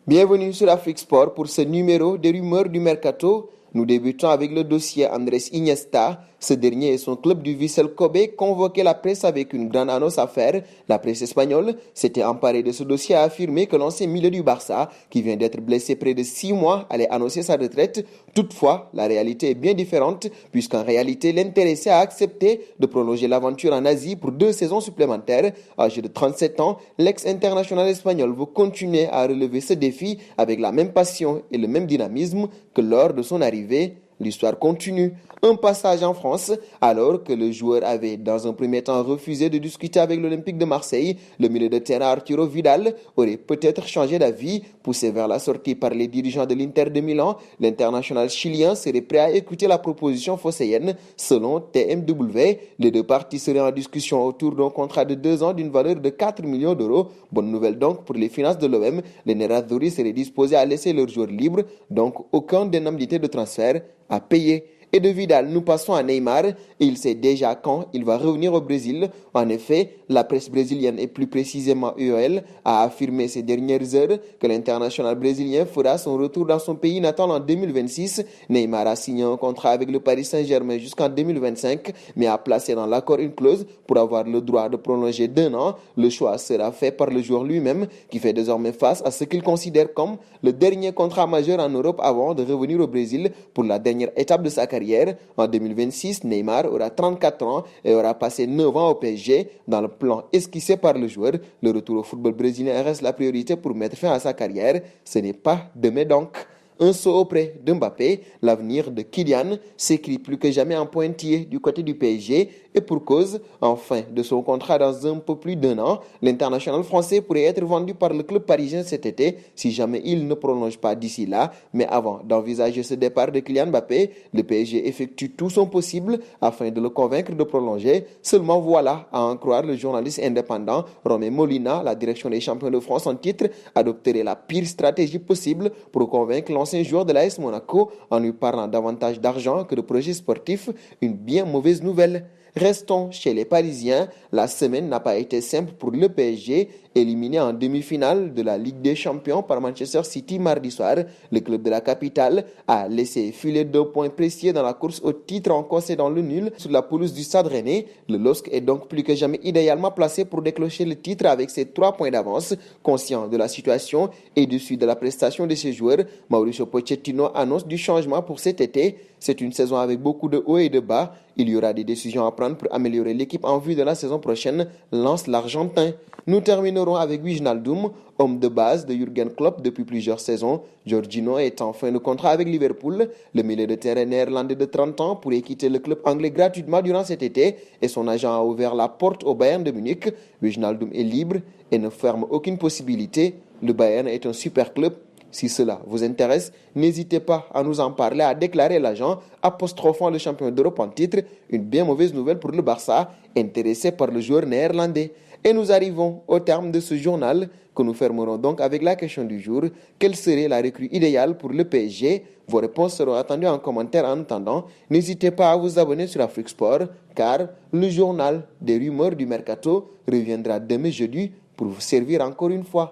Bienvenue sur Afrique Sport pour ce numéro des rumeurs du mercato. Nous débutons avec le dossier Andrés Iniesta. Ce dernier et son club du Vissel Kobe convoquaient la presse avec une grande annonce à faire. La presse espagnole s'était emparée de ce dossier et a affirmé que l'ancien milieu du Barça, qui vient d'être blessé près de 6 mois, allait annoncer sa retraite. Toutefois, la réalité est bien différente puisqu'en réalité, l'intéressé a accepté de prolonger l'aventure en Asie pour 2 saisons supplémentaires. Âgé de 37 ans, l'ex-international espagnol veut continuer à relever ce défi avec la même passion et le même dynamisme que lors de son arrivée. L'histoire continue. Un passage en France, alors que le joueur avait dans un premier temps refusé de discuter avec l'Olympique de Marseille, le milieu de terrain Arturo Vidal aurait peut-être changé d'avis. Poussé vers la sortie par les dirigeants de l'Inter de Milan, l'international chilien serait prêt à écouter la proposition phocéenne. Selon TMW, les deux parties seraient en discussion autour d'un contrat de 2 ans d'une valeur de 4 millions d'euros. Bonne nouvelle donc pour les finances de l'OM, les Nerazzurri seraient disposés à laisser leurs joueurs libres, donc aucune indemnité de transfert à payer. Et de Vidal, nous passons à Neymar et il sait déjà quand il va revenir au Brésil. En effet, la presse brésilienne et plus précisément UOL a affirmé ces dernières heures que l'international brésilien fera son retour dans son pays natal en 2026. Neymar a signé un contrat avec le Paris Saint-Germain jusqu'en 2025, mais a placé dans l'accord une clause pour avoir le droit de prolonger d'1 an. Le choix sera fait par le joueur lui-même qui fait désormais face à ce qu'il considère comme le dernier contrat majeur en Europe avant de revenir au Brésil pour la dernière étape de sa carrière. En 2026, Neymar aura 34 ans et aura passé 9 ans au PSG. Dans le plan esquissé par le joueur, le retour au football brésilien reste la priorité pour mettre fin à sa carrière. Ce n'est pas demain donc. Un saut auprès de Mbappé, l'avenir de Kylian s'écrit plus que jamais en pointillé du côté du PSG et pour cause, en fin de son contrat dans un peu plus d'1 an, l'international français pourrait être vendu par le club parisien cet été si jamais il ne prolonge pas d'ici là. Mais avant d'envisager ce départ de Kylian Mbappé, le PSG effectue tout son possible afin de le convaincre de prolonger. Seulement voilà, à en croire le journaliste indépendant Romain Molina, la direction des champions de France en titre adopterait la pire stratégie possible pour convaincre l'ancien joueur de l'AS Monaco en lui parlant davantage d'argent que de projets sportifs, une bien mauvaise nouvelle. Restons chez les Parisiens. La semaine n'a pas été simple pour le PSG. Éliminé en demi-finale de la Ligue des Champions par Manchester City mardi soir, le club de la capitale a laissé filer 2 points précieux dans la course au titre en concédant le nul sur la pelouse du Stade Rennais. Le LOSC est donc plus que jamais idéalement placé pour décrocher le titre avec ses 3 points d'avance. Conscient de la situation et dessus de la prestation de ses joueurs, Mauricio Pochettino annonce du changement pour cet été. C'est une saison avec beaucoup de hauts et de bas. Il y aura des décisions à prendre pour améliorer l'équipe en vue de la saison prochaine, lance l'Argentin. Nous terminerons avec Wijnaldum, homme de base de Jürgen Klopp depuis plusieurs saisons. Jorginho est en fin de contrat avec Liverpool. Le milieu de terrain néerlandais de 30 ans pourrait quitter le club anglais gratuitement durant cet été et son agent a ouvert la porte au Bayern de Munich. Wijnaldum est libre et ne ferme aucune possibilité. Le Bayern est un super club. Si cela vous intéresse, n'hésitez pas à nous en parler, à déclarer l'agent, apostrophant le champion d'Europe en titre. Une bien mauvaise nouvelle pour le Barça, intéressé par le joueur néerlandais. Et nous arrivons au terme de ce journal que nous fermerons donc avec la question du jour. Quelle serait la recrue idéale pour le PSG? Vos réponses seront attendues en commentaire. En attendant, n'hésitez pas à vous abonner sur Afrique Sport car le journal des rumeurs du mercato reviendra demain jeudi pour vous servir encore une fois.